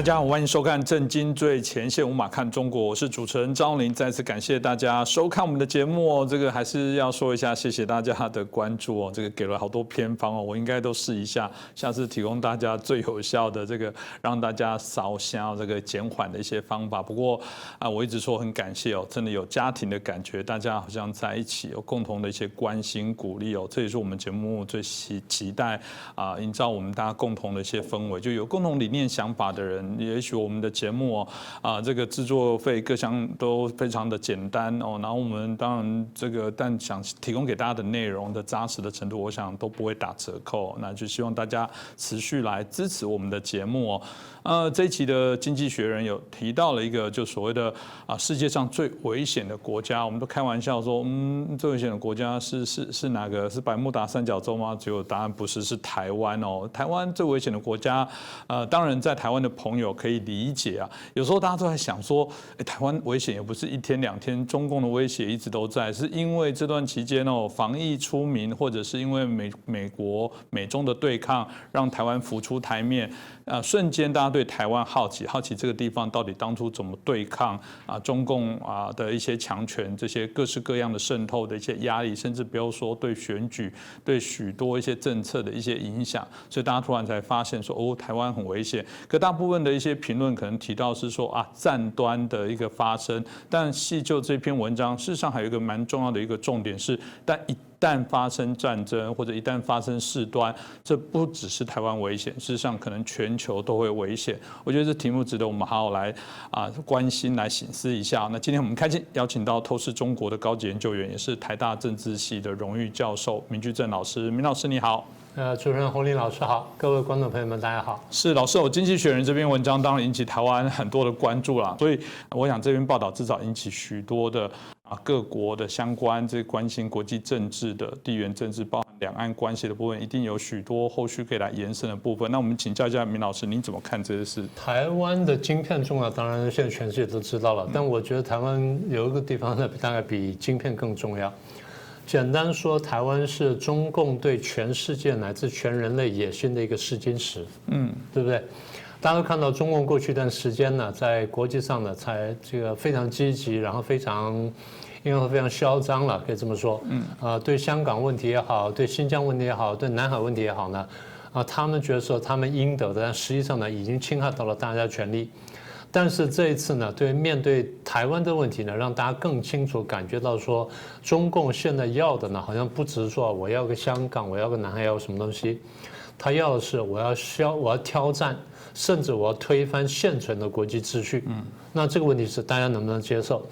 家好，欢迎收看《震惊最前线》，无马看中国，我是主持人张琳。再次感谢大家收看我们的节目哦。这个还是要说一下，谢谢大家的关注哦。这个给了好多偏方哦，我应该都试一下，下次提供大家最有效的这个让大家烧香这个减缓的一些方法。不过我一直说很感谢哦，真的有家庭的感觉，大家好像在一起有共同的一些关心鼓励哦，这也是我们节目最期待营造我们大家共同的一些氛围，就有共同理念想法的人。也许我们的节目这个制作费各项都非常的简单哦，然后我们当然但想提供给大家的内容的扎实的程度，我想都不会打折扣，那就希望大家持续来支持我们的节目哦。这一期的《经济学人》有提到了一个就所谓的世界上最危险的国家，我们都开玩笑说，最危险的国家是哪个？是百慕达三角洲吗？结果答案不是，是台湾哦。台湾最危险的国家，当然在台湾的朋友可以理解啊。有时候大家都在想说，台湾危险也不是一天两天，中共的威胁一直都在，是因为这段期间防疫出名，或者是因为美中的对抗，让台湾浮出台面。瞬间大家对台湾好奇这个地方到底当初怎么对抗中共的一些强权，这些各式各样的渗透的一些压力，甚至不要说对选举、对许多一些政策的一些影响，所以大家突然才发现说，台湾很危险。可大部分的一些评论可能提到是说战端的一个发生，但细就这篇文章，事实上还有一个蛮重要的一个重点是，但一旦发生战争或者一旦发生事端，这不只是台湾危险，事实上可能全球都会危险。我觉得这题目值得我们好好来关心、来省思一下。那今天我们开心邀请到透视中国的高级研究员，也是台大政治系的荣誉教授明居正老师。明老师你好。主持人洪林老师好，各位观众朋友们大家好。是老师，我《经济学人》这篇文章当然引起台湾很多的关注啦，所以我想这篇报道至少引起许多的各国的相关关心国际政治的地缘政治，包含两岸关系的部分，一定有许多后续可以来延伸的部分。那我们请教一下明老师，您怎么看这些事？台湾的晶片重要，当然现在全世界都知道了，但我觉得台湾有一个地方呢，大概比晶片更重要。简单说，台湾是中共对全世界乃至全人类野心的一个试金石，对不对？大家都看到中共过去一段时间呢，在国际上呢，才非常积极，然后应该说非常嚣张了，可以这么说。对香港问题也好，对新疆问题也好，对南海问题也好呢，他们觉得说他们应得的，但实际上呢，已经侵害到了大家权利。但是这一次呢，面对台湾的问题呢，让大家更清楚感觉到说，中共现在要的呢，好像不只是说我要个香港，我要个南海，要什么东西，他要的是我要挑战，甚至我要推翻现存的国际秩序。那这个问题是大家能不能接受？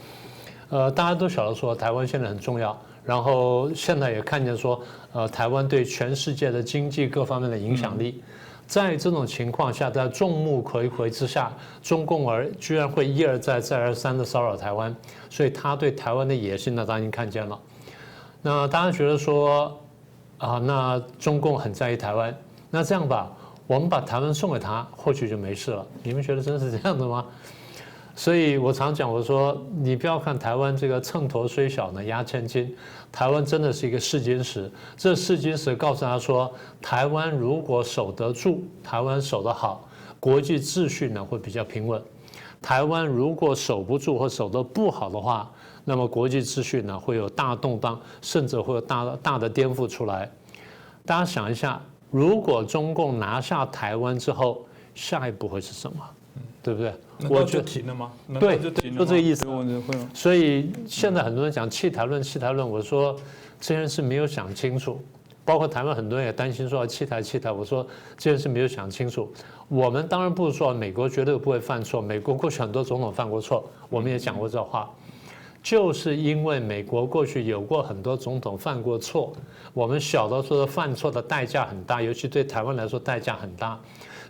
大家都晓得说台湾现在很重要，然后现在也看见说，台湾对全世界的经济各方面的影响力。在这种情况下，在众目睽睽之下，中共居然会一而再、再而三的骚扰台湾，所以他对台湾的野心呢，大家已经看见了。那大家觉得说，那中共很在意台湾，那这样吧，我们把台湾送给他，或许就没事了。你们觉得真是这样的吗？所以我常讲，我说你不要看台湾这个秤砣虽小呢，压千斤。台湾真的是一个试金石，这试金石告诉他说，台湾如果守得住，台湾守得好，国际秩序呢会比较平稳；台湾如果守不住或守得不好的话，那么国际秩序呢会有大动荡，甚至会有大的颠覆出来。大家想一下，如果中共拿下台湾之后，下一步会是什么？对不对？我就停了吗？对，就这个意思。所以现在很多人讲弃台论，我说这件事没有想清楚。包括台湾很多人也担心说弃台，我说这件事没有想清楚。我们当然不是说美国绝对不会犯错，美国过去很多总统犯过错，我们也讲过这话。就是因为美国过去有过很多总统犯过错，我们晓得说犯错的代价很大，尤其对台湾来说代价很大。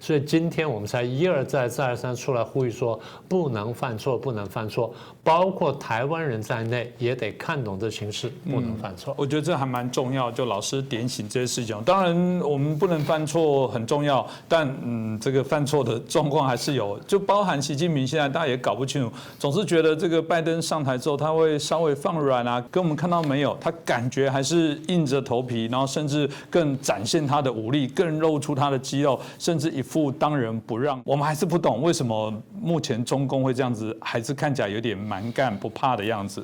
所以今天我们才一而再再而三出来呼吁说不能犯错，不能犯错，包括台湾人在内也得看懂这形势，不能犯错。我觉得这还蛮重要，就老师点醒这些事情。当然我们不能犯错很重要，但这个犯错的状况还是有，就包含习近平现在大家也搞不清楚，总是觉得这个拜登上台之后他会稍微放软啊，跟我们看到没有，他感觉还是硬着头皮，然后甚至更展现他的武力，更露出他的肌肉，甚至一父当仁不让，我们还是不懂为什么目前中共会这样子，还是看起来有点蛮干不怕的样子。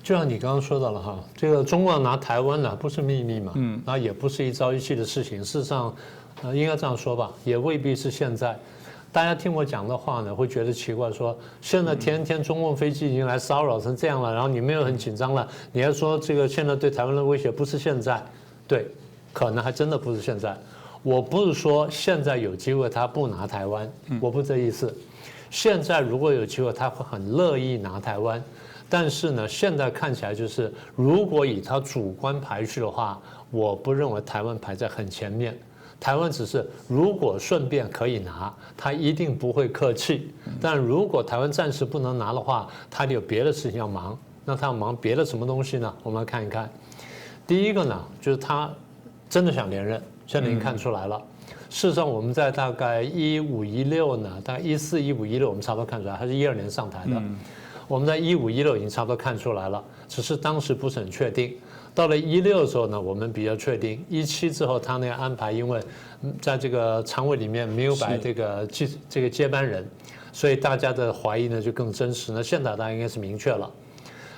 就像你刚刚说到了哈，这个中共拿台湾呢不是秘密嘛，然后也不是一朝一夕的事情。事实上，应该这样说吧，也未必是现在。大家听我讲的话呢，会觉得奇怪，说现在天天中共飞机已经来骚扰成这样了，然后你们又很紧张了，你还说这个现在对台湾的威胁不是现在？对，可能还真的不是现在。我不是说现在有机会他不拿台湾，我不这意思。现在如果有机会，他会很乐意拿台湾。但是呢，现在看起来就是，如果以他主观排序的话，我不认为台湾排在很前面。台湾只是如果顺便可以拿，他一定不会客气。但如果台湾暂时不能拿的话，他有别的事情要忙。那他要忙别的什么东西呢？我们来看一看。第一个呢，就是他真的想连任，现在已经看出来了。事实上，我们在大概15、16呢，大概14、15、16，我们差不多看出来，他是12年上台的。我们在15、16已经差不多看出来了，只是当时不是很确定。到了16的时候呢，我们比较确定。17之后，他那个安排，因为在这个常委里面没有摆这个接班人，所以大家的怀疑呢就更真实。那现在大家应该是明确了。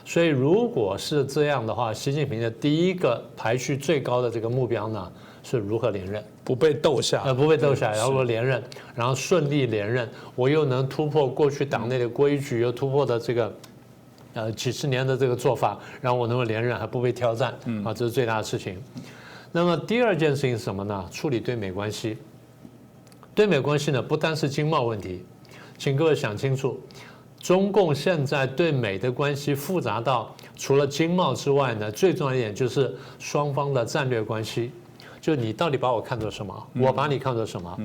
所以如果是这样的话，习近平的第一个排序最高的这个目标呢，是如何连任？不被斗下，不被斗下，然后连任，然后顺利连任，我又能突破过去党内的规矩，又突破的这个几十年的这个做法，然后我能够连任还不被挑战，这是最大的事情。那么第二件事情是什么呢？处理对美关系。对美关系呢，不单是经贸问题，请各位想清楚，中共现在对美的关系复杂到除了经贸之外呢，最重要一点就是双方的战略关系。就你到底把我看作什么？我把你看作什么？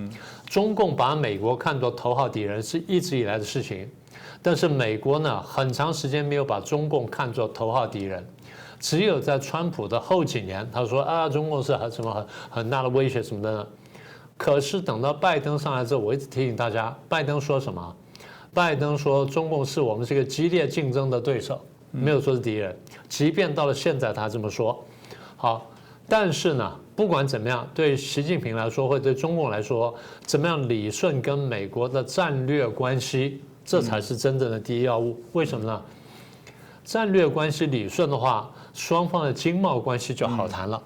中共把美国看作头号敌人是一直以来的事情，但是美国呢，很长时间没有把中共看作头号敌人，只有在川普的后几年，他说啊，中共是什么很大的威胁什么的呢？可是等到拜登上来之后，我一直提醒大家，拜登说什么？拜登说中共是我们这个激烈竞争的对手，没有说是敌人。即便到了现在，他这么说，好。但是呢，不管怎么样，对习近平来说，或者对中共来说，怎么样理顺跟美国的战略关系，这才是真正的第一要务。为什么呢？战略关系理顺的话，双方的经贸关系就好谈了。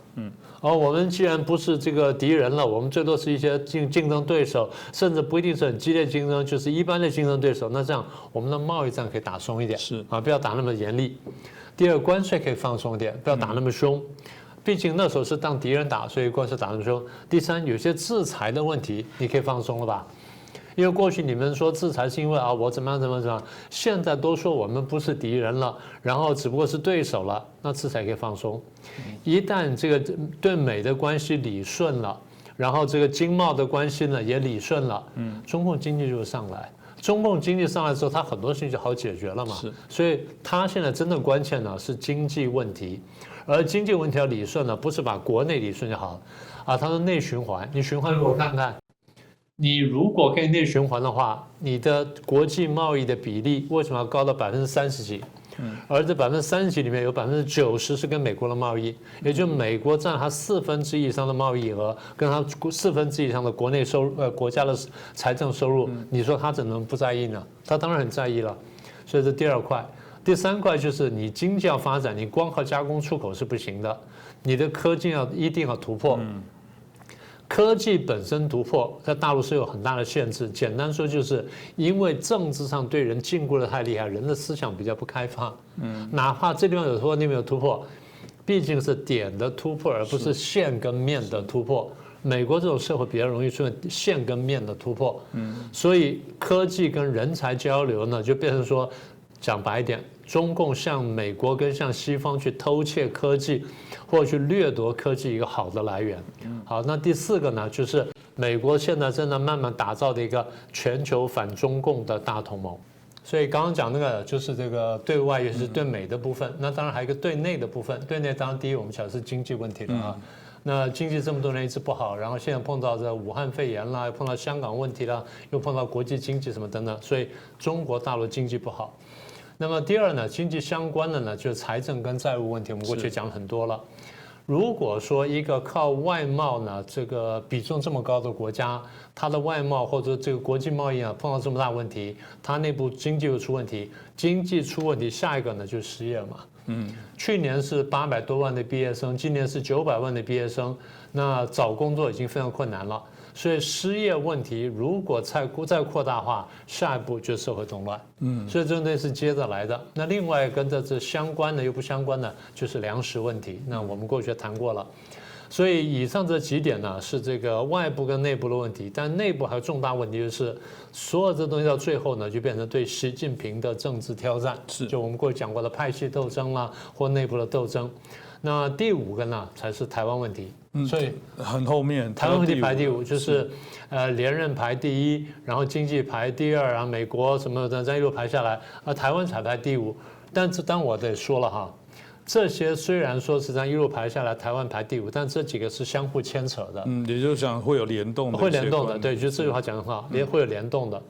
而我们既然不是这个敌人了，我们最多是一些竞争对手，甚至不一定是很激烈竞争，就是一般的竞争对手。那这样我们的贸易战可以打松一点，不要打那么严厉。第二，关税可以放松一点，不要打那么凶。毕竟那时候是当敌人打，所以关税打那么凶。第三，有些制裁的问题你可以放松了吧？因为过去你们说制裁是因为我怎么样，现在都说我们不是敌人了，然后只不过是对手了，那制裁可以放松。一旦这个对美的关系理顺了，然后这个经贸的关系呢也理顺了，中共经济就会上来。中共经济上来之后，它很多事情就好解决了嘛。所以它现在真正关键呢是经济问题。而经济问题要理顺呢，不是把国内理顺就好了它是内循环。你循环给我看看，你如果可以内循环的话，你的国际贸易的比例为什么要高到30%几？而这30%几里面有90%是跟美国的贸易，也就美国占它1/4以上的贸易额，跟它1/4以上的国内收入国家的财政收入，你说它怎么不在意呢？它当然很在意了。所以这第二块。第三块就是你经济要发展，你光靠加工出口是不行的，你的科技一定要突破。科技本身突破在大陆是有很大的限制，简单说就是因为政治上对人禁锢的太厉害，人的思想比较不开放。哪怕这地方有突破，那边有突破，毕竟是点的突破，而不是线跟面的突破。美国这种社会比较容易出现线跟面的突破，所以科技跟人才交流呢，就变成说。讲白一点，中共向美国跟向西方去偷窃科技，或者去掠夺科技一个好的来源。好，那第四个呢，就是美国现在正在慢慢打造的一个全球反中共的大同盟。所以刚刚讲那个就是这个对外也是对美的部分，那当然还有一个对内的部分。对内当然第一我们讲是经济问题了那经济这么多年一直不好，然后现在碰到这武汉肺炎啦，又碰到香港问题啦，又碰到国际经济什么等等，所以中国大陆经济不好。那么第二呢，经济相关的呢，就是财政跟债务问题，我们过去讲很多了。如果说一个靠外贸呢，这个比重这么高的国家，它的外贸或者这个国际贸易啊碰到这么大问题，它内部经济又出问题，经济出问题，下一个呢就是失业嘛。去年是800多万的毕业生，今年是900万的毕业生，那找工作已经非常困难了。所以失业问题如果再扩大化，下一步就是社会动乱。所以这东西是接着来的。那另外跟这相关的又不相关的，就是粮食问题。那我们过去谈过了。所以以上这几点呢，是这个外部跟内部的问题，但内部还有重大问题，就是所有这东西到最后呢，就变成对习近平的政治挑战，就我们过去讲过的派系斗争啦，或内部的斗争。那第5个呢，才是台湾问题。所以很后面，台湾问题排第5，就是连任排第1，然后经济排第2，然后美国什么的再一路排下来，台湾才排第5。但我得说了哈，这些虽然说是这样一路排下来，台湾排第5，但这几个是相互牵扯的。也就是讲会有联动的，会联动的，对，就这句话讲得很好，会有联动的。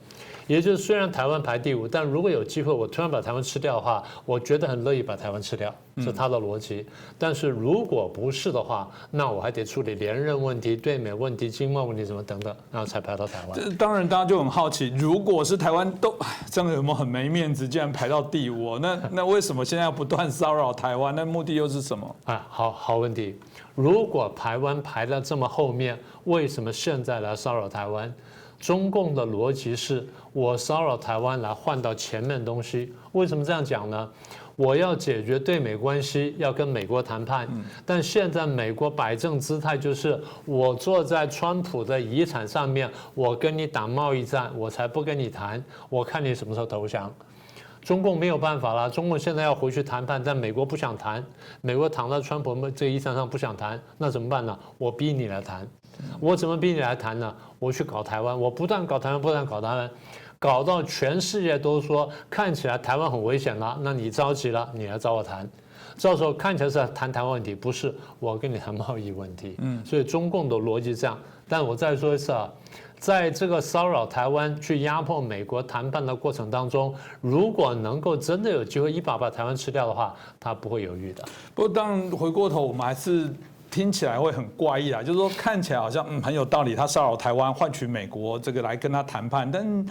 也就是虽然台湾排第5，但如果有机会我突然把台湾吃掉的话，我觉得很乐意把台湾吃掉，是他的逻辑。但是如果不是的话，那我还得处理连任问题、对美问题、经贸问题什么等等，然后才排到台湾。当然，大家就很好奇，如果是台湾都这样，有没有很没面子，竟然排到第5？那为什么现在要不断骚扰台湾？那目的又是什么？好问题。如果台湾排到这么后面，为什么现在来骚扰台湾？中共的逻辑是我骚扰台湾来换到前面东西。为什么这样讲呢？我要解决对美关系，要跟美国谈判，但现在美国摆正姿态就是我坐在川普的遗产上面，我跟你打贸易战，我才不跟你谈，我看你什么时候投降。中共没有办法了，中共现在要回去谈判，但美国不想谈，美国躺在川普这个遗产上不想谈，那怎么办呢？我逼你来谈。我怎么逼你来谈呢？我去搞台湾，我不断搞台湾，不断搞台湾，搞到全世界都说看起来台湾很危险了，那你着急了，你来找我谈。到时候看起来是谈台湾问题，不是我跟你谈贸易问题。所以中共的逻辑这样。但我再说一次啊，在这个骚扰台湾、去压迫美国谈判的过程当中，如果能够真的有机会一把台湾吃掉的话，他不会犹豫的。不过当然回过头，我们还是听起来会很怪异啦，就是说看起来好像很有道理，他骚扰台湾换取美国这个来跟他谈判，但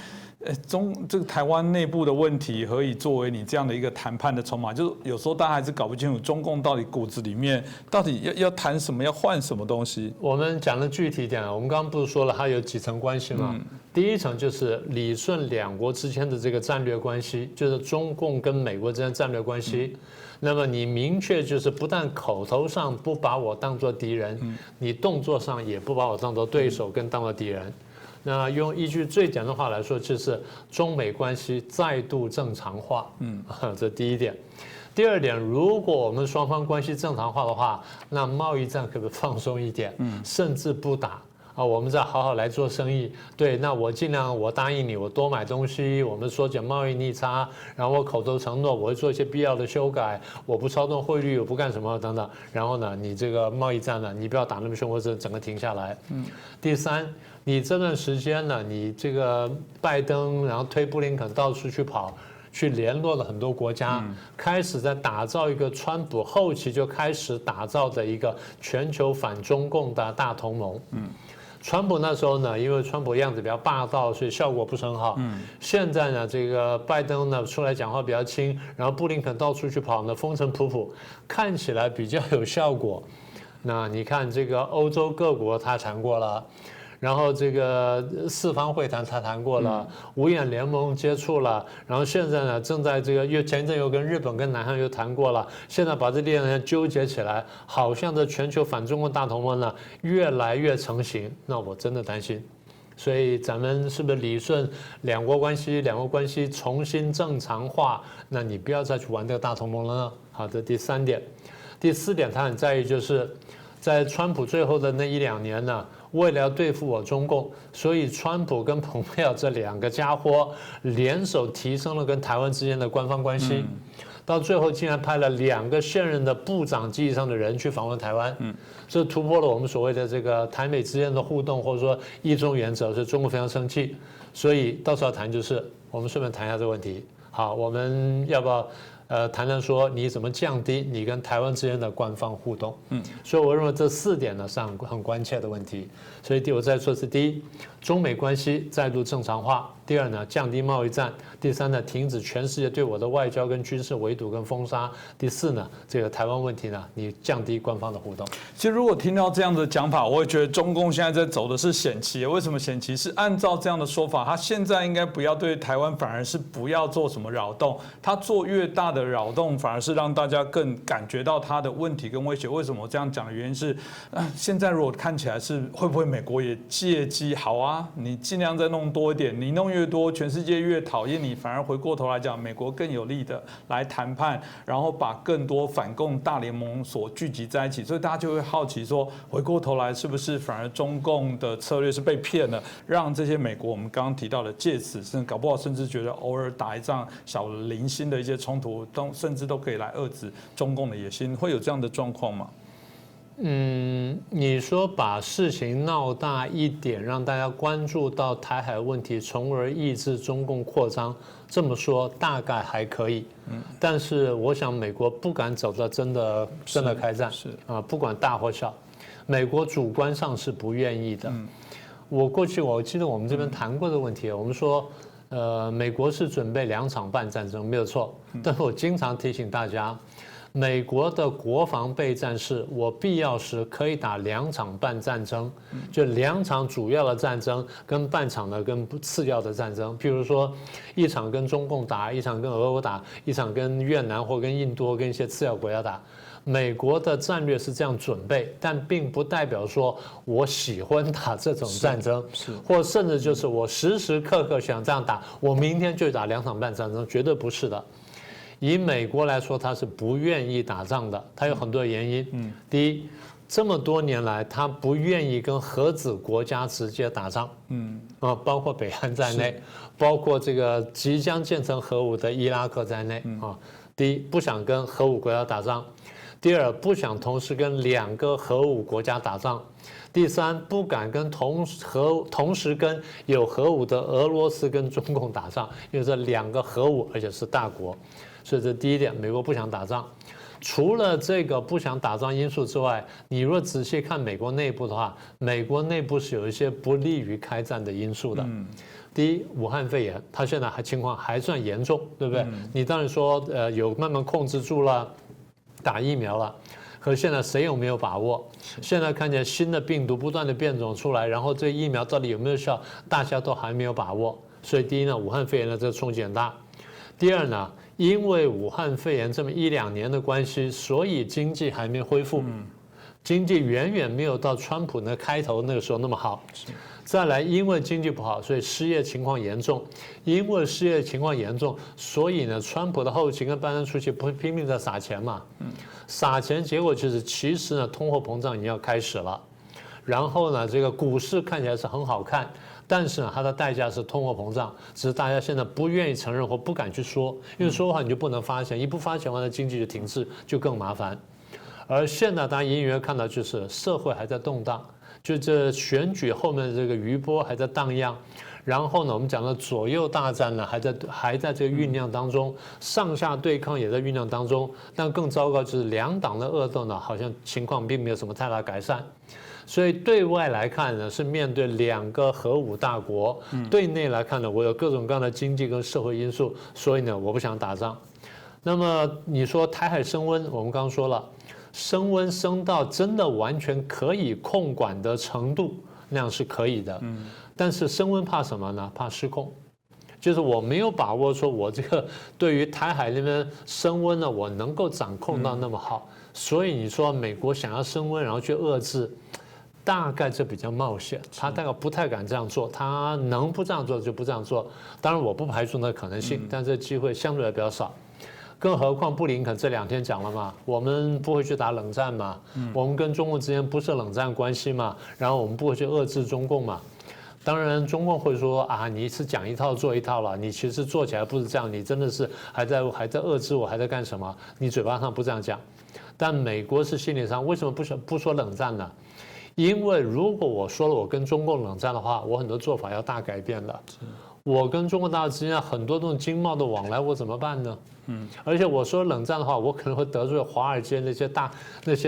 这个台湾内部的问题何以作为你这样的一个谈判的筹码？就是有时候大家还是搞不清楚中共到底骨子里面到底要谈什么，要换什么东西。我们讲的具体一点，我们刚刚不是说了它有几层关系吗？第一层就是理顺两国之间的这个战略关系，就是中共跟美国之间的战略关系。那么你明确就是不但口头上不把我当作敌人，你动作上也不把我当作对手跟当作敌人。那用一句最简单的话来说，就是中美关系再度正常化。这第一点。第二点，如果我们双方关系正常化的话，那贸易战可不可以放松一点，甚至不打？我们再好好来做生意。对，那我尽量，我答应你，我多买东西，我们缩减贸易逆差，然后我口头承诺我会做一些必要的修改，我不操纵汇率，我不干什么等等。然后呢，你这个贸易战呢，你不要打那么凶，或者整个停下来。第三，你这段时间呢，你这个拜登，然后推布林肯到处去跑。去联络了很多国家，开始在打造一个川普后期就开始打造的一个全球反中共的大同盟。川普那时候呢，因为川普样子比较霸道，所以效果不是很好。现在呢，这个拜登呢出来讲话比较轻，然后布林肯到处去跑呢，风尘仆仆，看起来比较有效果。那你看这个欧洲各国他谈过了。然后这个四方会谈他谈过了，五眼联盟接触了，然后现在呢正在这个前一阵又跟日本跟南韩又谈过了，现在把这两人纠结起来，好像这全球反中共大同盟呢越来越成型，那我真的担心。所以咱们是不是理顺两国关系重新正常化？那你不要再去玩这个大同盟了呢？好的，第三点，第四点他很在意，就是在川普最后的那1-2年呢。为了要对付我中共，所以川普跟蓬佩奥这两个家伙联手提升了跟台湾之间的官方关系，到最后竟然派了2个现任的部长级以上的人去访问台湾，这突破了我们所谓的这个台美之间的互动，或者说一中原则，所以中国非常生气。所以到时候谈就是我们顺便谈一下这个问题。好，我们要不要谈说你怎么降低你跟台湾之间的官方互动。所以我认为这4点呢是很关切的问题。所以我再说是第一，中美关系再度正常化；第二呢，降低贸易战；第三呢，停止全世界对我的外交跟军事围堵跟封杀；第四呢，这个台湾问题呢，你降低官方的互动。其实如果听到这样的讲法，我会觉得中共现在在走的是险棋。为什么险棋？是按照这样的说法，他现在应该不要对台湾，反而是不要做什么扰动。他做越大的扰动，反而是让大家更感觉到他的问题跟威胁。为什么我这样讲的原因是，现在如果看起来是会不会美国也借机好啊？你尽量再弄多一点，你弄越多，全世界越讨厌你，反而回过头来讲，美国更有力的来谈判，然后把更多反共大联盟所聚集在一起，所以大家就会好奇说，回过头来是不是反而中共的策略是被骗了，让这些美国我们刚刚提到的借此，搞不好甚至觉得偶尔打一仗小零星的一些冲突，甚至都可以来遏制中共的野心，会有这样的状况吗？你说把事情闹大一点，让大家关注到台海问题，从而抑制中共扩张，这么说大概还可以。但是我想美国不敢走到真的开战，不管大或小，美国主观上是不愿意的。我记得我们这边谈过的问题，我们说，美国是准备2场半战争，没有错。但是我经常提醒大家。美国的国防备战是，我必要时可以打2场半战争，就2场主要的战争跟半场的跟次要的战争。譬如说，1场跟中共打，1场跟俄国打，1场跟越南或跟印度跟一些次要国家打。美国的战略是这样准备，但并不代表说我喜欢打这种战争，或甚至就是我时时刻刻想这样打，我明天就打2场半战争，绝对不是的。以美国来说，他是不愿意打仗的，他有很多原因。第一，这么多年来，他不愿意跟核子国家直接打仗。包括北韩在内，包括这个即将建成核武的伊拉克在内。第一，不想跟核武国家打仗；第二，不想同时跟2个核武国家打仗；第三，不敢跟同时跟有核武的俄罗斯跟中共打仗，因为这2个核武，而且是大国。所以这第一点，美国不想打仗。除了这个不想打仗因素之外，你若仔细看美国内部的话，美国内部是有一些不利于开战的因素的。第一，武汉肺炎，它现在情况还算严重，对不对？你当然说有慢慢控制住了，打疫苗了。可是现在谁有没有把握？现在看见新的病毒不断的变种出来，然后这疫苗到底有没有效，大家都还没有把握。所以第一呢，武汉肺炎的这个冲击很大。第二呢，因为武汉肺炎这么1、2年的关系，所以经济还没恢复，经济远远没有到川普那开头那个时候那么好。再来，因为经济不好，所以失业情况严重。因为失业情况严重，所以呢，川普的后期跟拜登初期不会拼命在撒钱嘛？撒钱结果就是，其实呢，通货膨胀已经要开始了。然后呢，这个股市看起来是很好看。但是呢，它的代价是通货膨胀，只是大家现在不愿意承认或不敢去说，因为说的话你就不能发钱，一不发钱完了经济就停滞，就更麻烦。而现在大家隐隐约看到就是社会还在动荡，就这选举后面的这个余波还在荡漾，然后呢，我们讲的左右大战呢还在这个酝酿当中，上下对抗也在酝酿当中，但更糟糕就是2党的恶斗呢，好像情况并没有什么太大改善。所以对外来看呢，是面对2个核武大国；对内来看呢，我有各种各样的经济跟社会因素，所以呢，我不想打仗。那么你说台海升温，我们刚刚说了，升温升到真的完全可以控管的程度，那样是可以的。但是升温怕什么呢？怕失控。就是我没有把握说，我这个对于台海那边升温呢，我能够掌控到那么好。所以你说美国想要升温，然后去遏制。大概这比较冒险，他大概不太敢这样做，他能不这样做就不这样做。当然我不排除那可能性，但这机会相对来比较少。更何况布林肯这2天讲了嘛，我们不会去打冷战嘛，我们跟中共之间不是冷战关系嘛，然后我们不会去遏制中共嘛。当然中共会说啊，你是讲一套做一套了，你其实做起来不是这样，你真的是还在遏制我，还在干什么？你嘴巴上不这样讲，但美国是心理上为什么不说冷战呢？因为如果我说了我跟中共冷战的话，我很多做法要大改变的。我跟中国大陆之间很多这种经贸的往来，我怎么办呢？而且我说冷战的话，我可能会得罪华尔街那些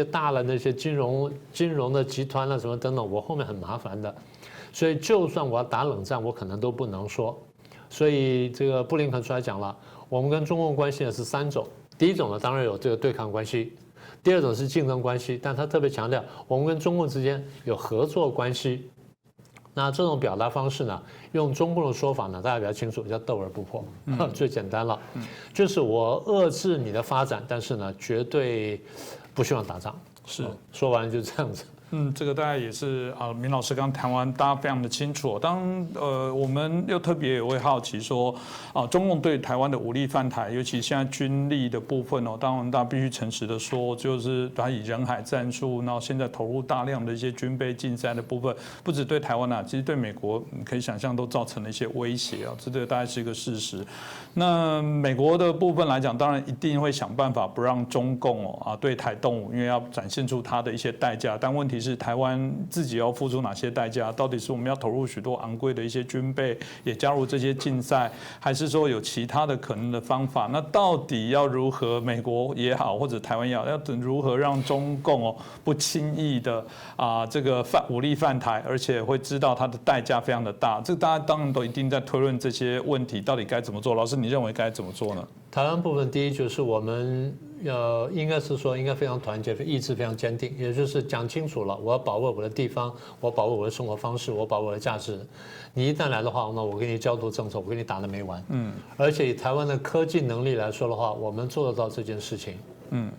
大的那些金融的集团啊什么等等，我后面很麻烦的。所以就算我要打冷战，我可能都不能说。所以这个布林肯出来讲了，我们跟中共关系呢是3种，第一种呢当然有这个对抗关系，第二种是竞争关系，但他特别强调我们跟中共之间有合作关系。那这种表达方式呢，用中共的说法呢，大家比较清楚，叫斗而不破，最简单了，就是我遏制你的发展，但是呢，绝对不希望打仗。是，说完就这样子。这个大概也是明老师刚谈完，大家非常的清楚。我们又特别也会好奇说，中共对台湾的武力犯台，尤其现在军力的部分当然大家必须诚实的说，就是它以人海战术，然后现在投入大量的一些军备竞赛的部分，不止对台湾其实对美国你可以想象都造成了一些威胁这个大概是一个事实。那美国的部分来讲，当然一定会想办法不让中共对台动武，因为要展现出它的一些代价，但问题是台湾自己要付出哪些代价？到底是我们要投入许多昂贵的一些军备，也加入这些竞赛，还是说有其他的可能的方法？那到底要如何？美国也好，或者台湾也好，要如何让中共不轻易的这个武力犯台，而且会知道它的代价非常的大？这大家当然都一定在推论这些问题到底该怎么做。老师，你认为该怎么做呢？台湾部分，第一就是我们应该是说应该非常团结，意志非常坚定，也就是讲清楚了，我要保卫我的地方，我保卫我的生活方式，我保卫我的价值。你一旦来的话，那我给你焦土政策，我给你打得没完。而且以台湾的科技能力来说的话，我们做得到这件事情。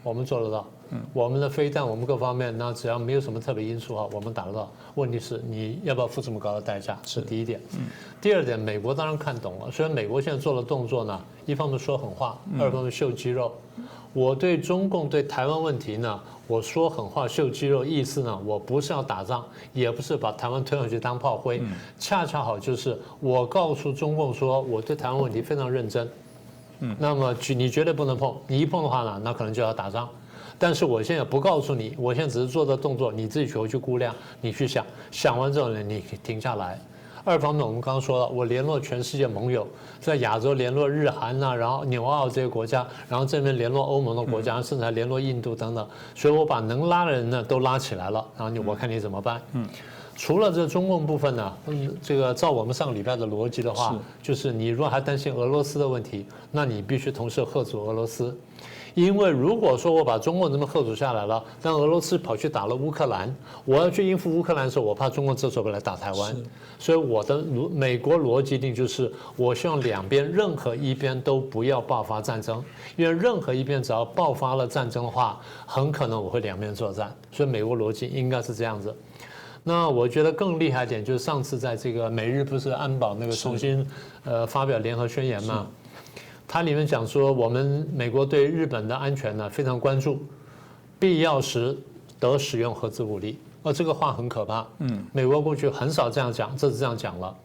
我们做得到。我们的飞弹，我们各方面，那只要没有什么特别因素的话，我们打得到。问题是你要不要付这么高的代价？是第一点。第二点，美国当然看懂了。虽然美国现在做的动作呢，一方面说狠话，二方面秀肌肉。我对中共对台湾问题呢，我说狠话秀肌肉，意思呢，我不是要打仗，也不是把台湾推上去当炮灰，恰恰好就是我告诉中共说，我对台湾问题非常认真。那么你绝对不能碰，你一碰的话呢，那可能就要打仗。但是我现在不告诉你，我现在只是做的动作，你自己回去估量，你去想，想完之后呢，你停下来。二方面，我们刚刚说了，我联络全世界盟友，在亚洲联络日韩然后纽澳这些国家，然后这边联络欧盟的国家，甚至还联络印度等等，所以我把能拉的人呢都拉起来了，然后我看你怎么办。除了这中共部分呢，这个照我们上个礼拜的逻辑的话，就是你如果还担心俄罗斯的问题，那你必须同时吓阻俄罗斯。因为如果说我把中共这么吓阻下来了，但俄罗斯跑去打了乌克兰，我要去应付乌克兰的时候，我怕中共这时候会来打台湾，所以我的美国逻辑定就是，我希望两边任何一边都不要爆发战争，因为任何一边只要爆发了战争的话，很可能我会两边作战，所以美国逻辑应该是这样子。那我觉得更厉害一点就是上次在这个美日不是安保那个重新发表联合宣言嘛。它里面讲说，我们美国对日本的安全呢非常关注，必要时得使用核子武力。这个话很可怕。美国过去很少这样讲，这次这样讲了。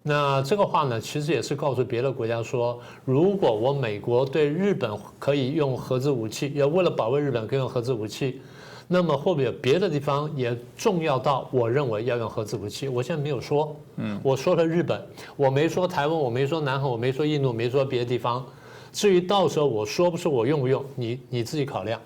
那这个话呢，其实也是告诉别的国家说，如果我美国对日本可以用核子武器，要为了保卫日本可以用核子武器，那么会不会有别的地方也重要到我认为要用核子武器？我现在没有说，我说了日本，我没说台湾，我没说南韩，我没说印度，没说别的地方。至于到时候我说不说我用不用，你自己考量。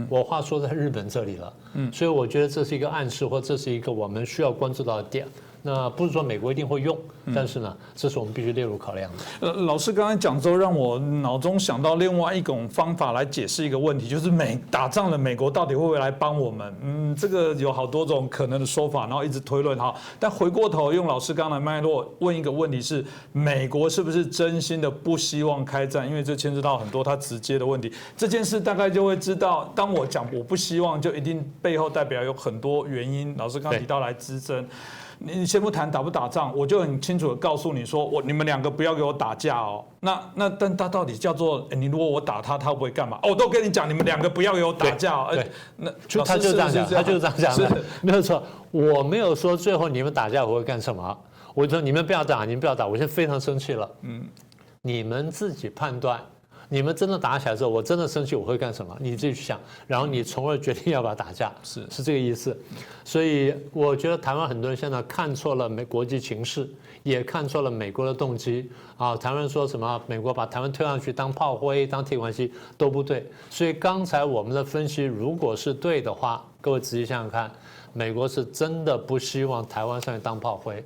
我话说在日本这里了，所以我觉得这是一个暗示，或这是一个我们需要关注到的点。那不是说美国一定会用，但是呢，这是我们必须列入考量的。老师刚才讲之后，让我脑中想到另外一种方法来解释一个问题，就是打仗了，美国到底会不会来帮我们？这个有好多种可能的说法，然后一直推论哈。但回过头用老师刚才的脉络问一个问题是：美国是不是真心的不希望开战？因为这牵涉到很多他直接的问题。这件事大概就会知道，当我讲我不希望，就一定背后代表有很多原因。老师刚提到来支撑。你先不谈打不打仗，我就很清楚的告诉你说，你们两个不要给我打架哦。但他到底叫做，你如果我打他，他会不会干嘛？我都跟你讲，你们两个不要给我打架哦。那他就这样讲，他就是这样讲的，没有错。我没有说最后你们打架我会干什么，我说你们不要打，你们不要打，我现在非常生气了。你们自己判断。你们真的打起来之后，我真的生气，我会干什么？你自己去想，然后你从而决定要不要打架，是这个意思。所以我觉得台湾很多人现在看错了国际情势，也看错了美国的动机啊。台湾人说什么美国把台湾推上去当炮灰、当提款机都不对。所以刚才我们的分析如果是对的话，各位仔细想想看，美国是真的不希望台湾上去当炮灰。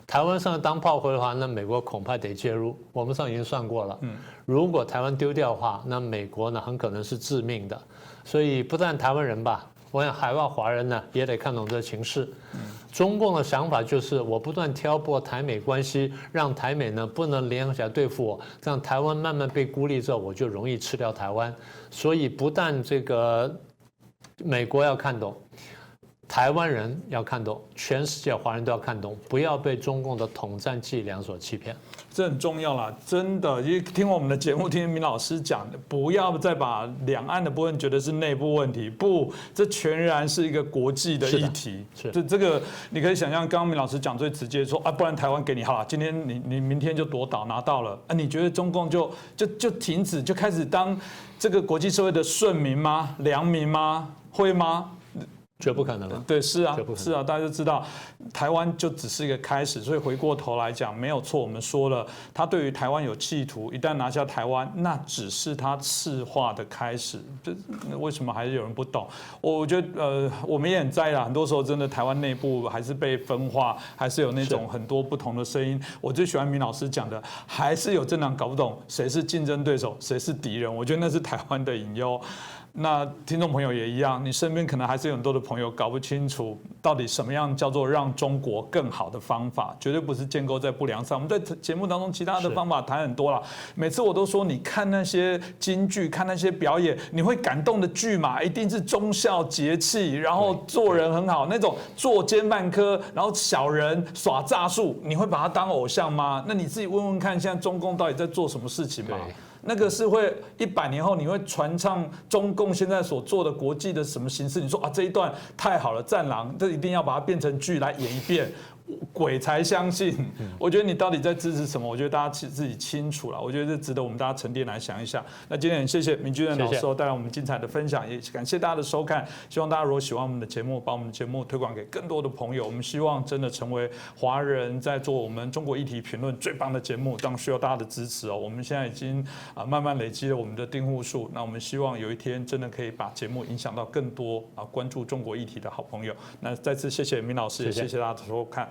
台湾上当炮灰的话，那美国恐怕得介入。我们上已经算过了，如果台湾丢掉的话，那美国呢很可能是致命的。所以不但台湾人吧，我想海外华人呢也得看懂这情势。中共的想法就是我不断挑拨台美关系，让台美呢不能联合起来对付我，这样台湾慢慢被孤立之后，我就容易吃掉台湾。所以不但这个美国要看懂。台湾人要看懂，全世界华人都要看懂，不要被中共的统战伎俩所欺骗，这很重要啦，真的。因为听我们的节目，听明老师讲的，不要再把两岸的部分觉得是内部问题，不，这全然是一个国际的议题。这个你可以想象，刚刚明老师讲最直接说啊，不然台湾给你好了，今天你明天就夺岛拿到了啊，你觉得中共就停止，就开始当这个国际社会的顺民吗？良民吗？会吗？绝不可能了。对，是啊，是啊，大家就知道，台湾就只是一个开始，所以回过头来讲，没有错。我们说了，他对于台湾有企图，一旦拿下台湾，那只是他赤化的开始。这为什么还是有人不懂？我觉得我们也很在意啦。很多时候真的台湾内部还是被分化，还是有那种很多不同的声音。我最喜欢明老师讲的，还是有政党搞不懂谁是竞争对手，谁是敌人。我觉得那是台湾的隐忧。那听众朋友也一样，你身边可能还是有很多的朋友搞不清楚到底什么样叫做让中国更好的方法，绝对不是建构在不良上。我们在节目当中其他的方法谈很多了，每次我都说，你看那些京剧，看那些表演，你会感动的剧嘛，一定是忠孝节气，然后做人很好，那种作奸犯科，然后小人耍诈术，你会把他当偶像吗？那你自己问问看，现在中共到底在做什么事情嘛？那个是会100年后你会传唱中共现在所做的国际的什么形式？你说啊这一段太好了，战狼，这一定要把它变成剧来演一遍。鬼才相信。我觉得你到底在支持什么？我觉得大家自己清楚了。我觉得这值得我们大家沉淀来想一下。那今天很谢谢明居正老师带来我们精彩的分享，也感谢大家的收看。希望大家如果喜欢我们的节目，把我们的节目推广给更多的朋友。我们希望真的成为华人在做我们中国议题评论最棒的节目，当然需要大家的支持哦。我们现在已经慢慢累积了我们的订户数，那我们希望有一天真的可以把节目影响到更多关注中国议题的好朋友。那再次谢谢明老师，也谢谢大家的收看。